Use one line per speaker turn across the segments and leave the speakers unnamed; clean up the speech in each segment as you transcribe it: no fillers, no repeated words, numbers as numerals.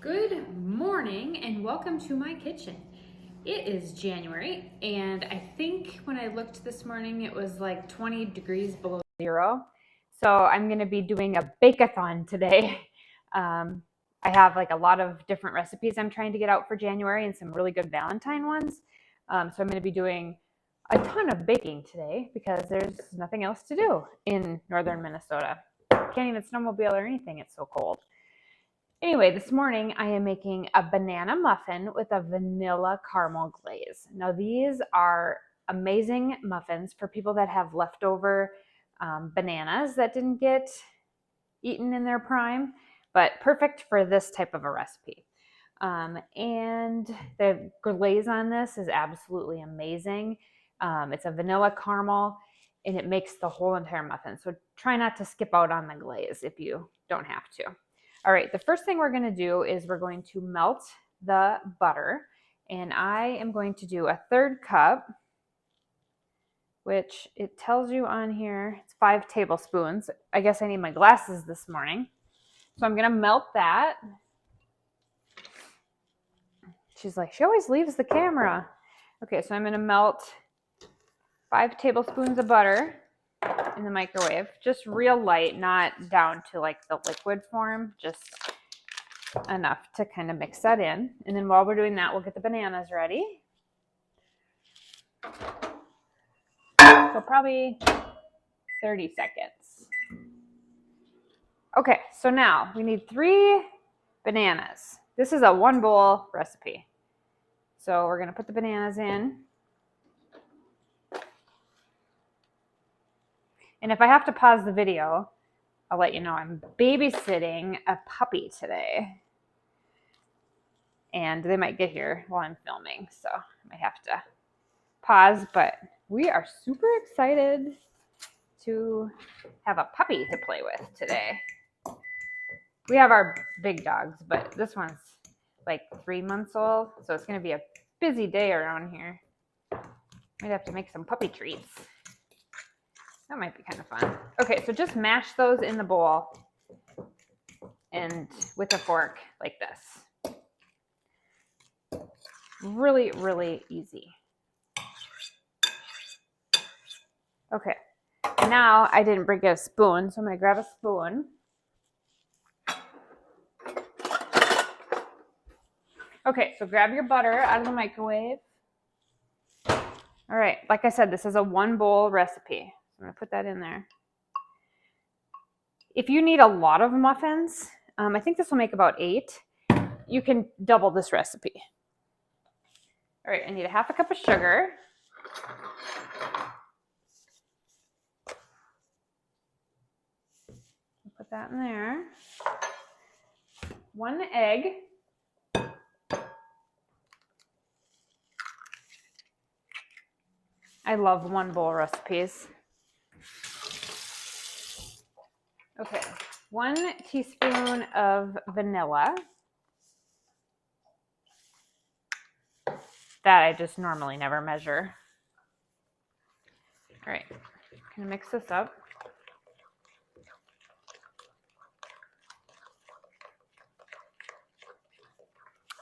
Good morning and welcome to my kitchen. It is January and I think when I looked this morning it was like 20 degrees below zero. So I'm going to be doing a bake-a-thon today. I have like a lot of different recipes I'm trying to get out for January and some really good Valentine ones. So I'm going to be doing a ton of baking today because there's nothing else to do in northern Minnesota. Can't even snowmobile or anything, it's so cold. Anyway, this morning I am making a banana muffin with a vanilla caramel glaze. Now these are amazing muffins for people that have leftover bananas that didn't get eaten in their prime, but perfect for this type of a recipe. And the glaze on this is absolutely amazing. It's a vanilla caramel and it makes the whole entire muffin. So try not to skip out on the glaze if you don't have to. All right, the first thing we're going to do is we're going to melt the butter, and I am going to do a 1/3 cup, which it tells you on here, it's 5 tablespoons. I guess I need my glasses this morning. So I'm going to melt that. She's like, she always leaves the camera. Okay, so I'm going to melt 5 tablespoons of butter in the microwave, just real light, not down to like the liquid form, just enough to kind of mix that in. And then while we're doing that, we'll get the bananas ready. So probably 30 seconds. Okay, so now we need 3 bananas. This is a 1 bowl recipe. So we're gonna put the bananas in. And if I have to pause the video, I'll let you know I'm babysitting a puppy today. And they might get here while I'm filming, so I might have to pause, but we are super excited to have a puppy to play with today. We have our big dogs, but this one's like 3 months old, so it's going to be a busy day around here. Might have to make some puppy treats. That might be kind of fun. Okay, so just mash those in the bowl and with a fork like this. Really, really easy. Okay, now I didn't bring a spoon, so I'm going to grab a spoon. Okay, so grab your butter out of the microwave. All right, like I said, this is a 1 bowl recipe. I'm gonna put that in there. If you need a lot of muffins, I think this will make about 8. You can double this recipe. All right, I need a 1/2 cup of sugar. Put that in there. 1 egg. I love 1 bowl recipes. Okay, 1 teaspoon of vanilla. That I just normally never measure. All right, gonna mix this up.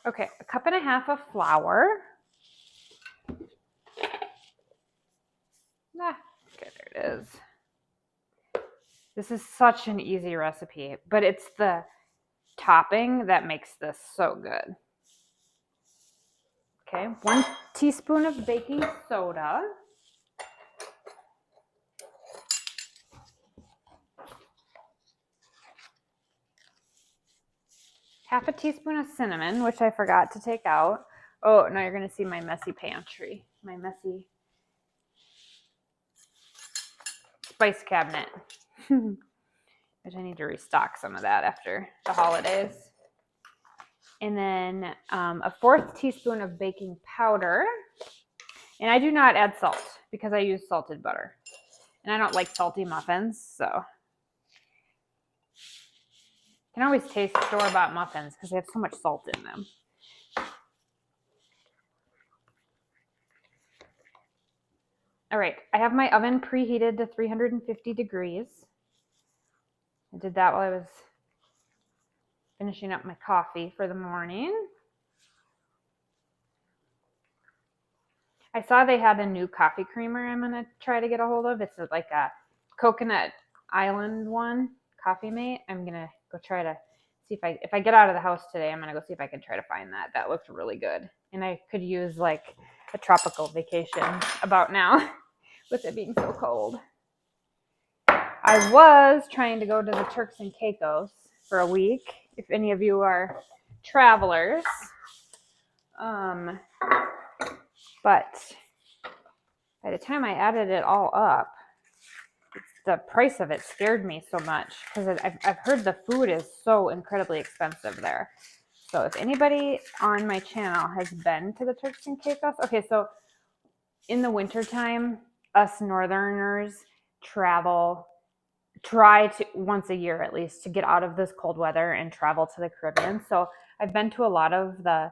Okay, 1.5 cups of flour. Okay, there it is. This is such an easy recipe, but it's the topping that makes this so good. Okay, 1 teaspoon of baking soda. Half a teaspoon of cinnamon, which I forgot to take out. Oh, now you're going to see my messy pantry, my messy spice cabinet, which I need to restock some of that after the holidays. And then a 1/4 teaspoon of baking powder. And I do not add salt because I use salted butter. And I don't like salty muffins, so. You can always taste store-bought muffins because they have so much salt in them. All right, I have my oven preheated to 350 degrees. I did that while I was finishing up my coffee for the morning. I saw they had a new coffee creamer I'm going to try to get a hold of. It's like a Coconut Island one, Coffee Mate. I'm going to go try to see if I get out of the house today, I'm going to go see if I can try to find that. That looked really good. And I could use like a tropical vacation about now with it being so cold. I was trying to go to the Turks and Caicos for a week, if any of you are travelers. But by the time I added it all up, the price of it scared me so much because I've heard the food is so incredibly expensive there. So if anybody on my channel has been to the Turks and Caicos, okay, so in the wintertime, us northerners try to once a year at least to get out of this cold weather and travel to the Caribbean. So I've been to a lot of the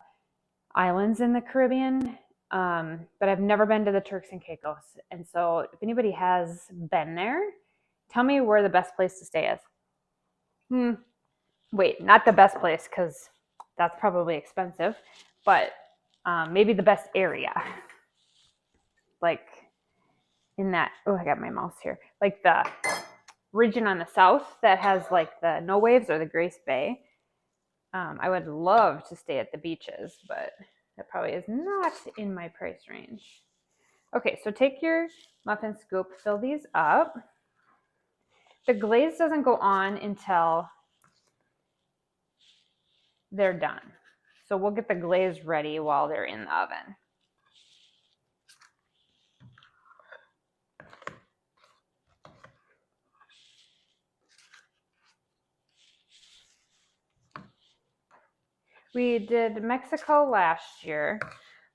islands in the Caribbean, but I've never been to the Turks and Caicos. And so if anybody has been there, tell me where the best place to stay is. Wait, not the best place because that's probably expensive, but maybe the best area. Like in that, oh, I got my mouse here. Like the region on the south that has like the no waves or the Grace Bay. I would love to stay at the beaches, but that probably is not in my price range. Okay, so take your muffin scoop, fill these up. The glaze doesn't go on until they're done. So we'll get the glaze ready while they're in the oven. We did Mexico last year,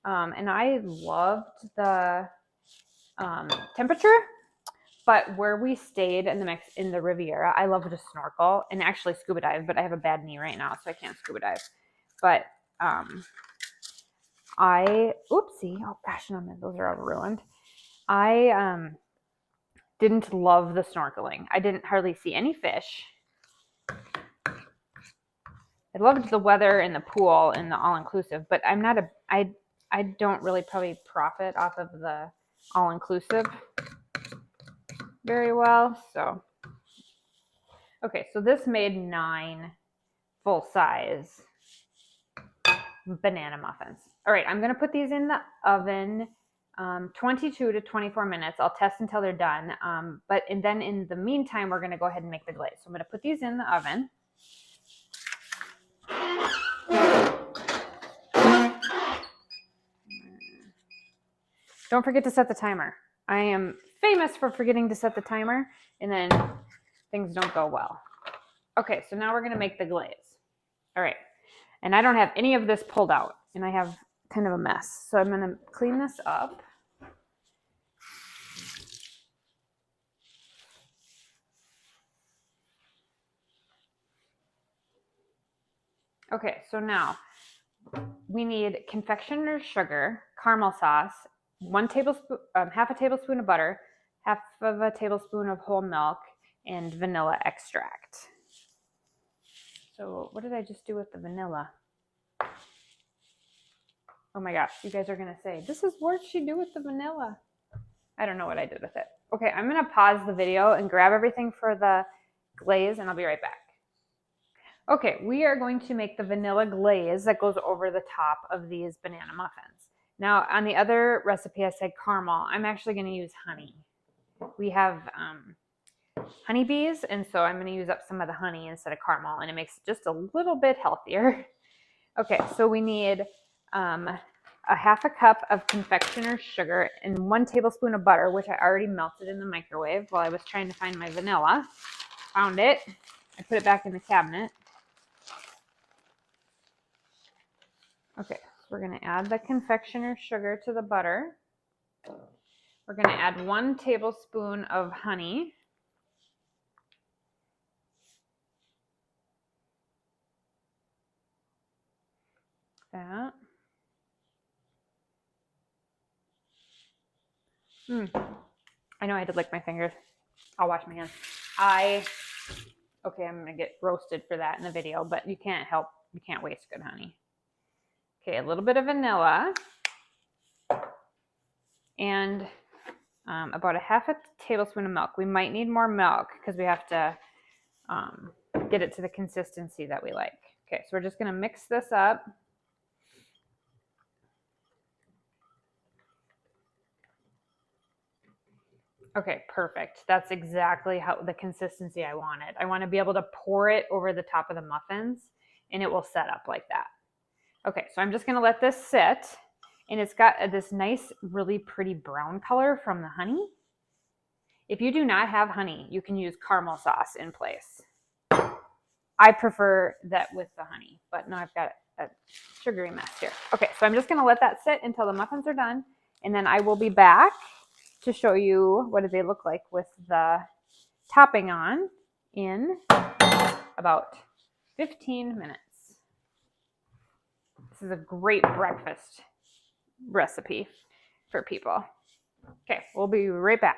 and I loved the temperature, but where we stayed in the Riviera, I love to snorkel and actually scuba dive, but I have a bad knee right now, so I can't scuba dive. But oopsie, oh gosh, no, those are all ruined. I didn't love the snorkeling. I didn't hardly see any fish. I loved the weather and the pool and the all-inclusive, but I don't really probably profit off of the all-inclusive very well. So, okay, so this made 9 full-size banana muffins. All right, I'm going to put these in the oven 22 to 24 minutes. I'll test until they're done. And then in the meantime, we're going to go ahead and make the glaze. So I'm going to put these in the oven. Don't forget to set the timer. I am famous for forgetting to set the timer, and then things don't go well. Okay, so now we're going to make the glaze. All right, and I don't have any of this pulled out, and I have kind of a mess. So I'm going to clean this up. Okay, so now we need confectioner's sugar, caramel sauce, 1 tablespoon, half a tablespoon of butter, half of a tablespoon of whole milk, and vanilla extract. So what did I just do with the vanilla? Oh my gosh, you guys are going to say, this is what she do with the vanilla. I don't know what I did with it. Okay, I'm going to pause the video and grab everything for the glaze, and I'll be right back. Okay, we are going to make the vanilla glaze that goes over the top of these banana muffins. Now, on the other recipe, I said caramel. I'm actually going to use honey. We have honeybees, and so I'm going to use up some of the honey instead of caramel, and it makes it just a little bit healthier. Okay, so we need a half a cup of confectioner's sugar and 1 tablespoon of butter, which I already melted in the microwave while I was trying to find my vanilla. Found it. I put it back in the cabinet. Okay, so we're going to add the confectioner's sugar to the butter. We're going to add 1 tablespoon of honey. That. I know I had to lick my fingers. I'll wash my hands. I Okay, I'm gonna get roasted for that in the video, but you can't waste good honey. Okay, a little bit of vanilla and about a half a tablespoon of milk. We might need more milk because we have to get it to the consistency that we like. Okay, so we're just gonna mix this up. Okay, perfect. That's exactly how the consistency I wanted. I want to be able to pour it over the top of the muffins and it will set up like that. Okay, so I'm just going to let this sit, and it's got this nice, really pretty brown color from the honey. If you do not have honey, you can use caramel sauce in place. I prefer that with the honey, but now I've got a sugary mess here. Okay, so I'm just going to let that sit until the muffins are done, and then I will be back to show you what do they look like with the topping on in about 15 minutes. This is a great breakfast recipe for people. Okay, we'll be right back.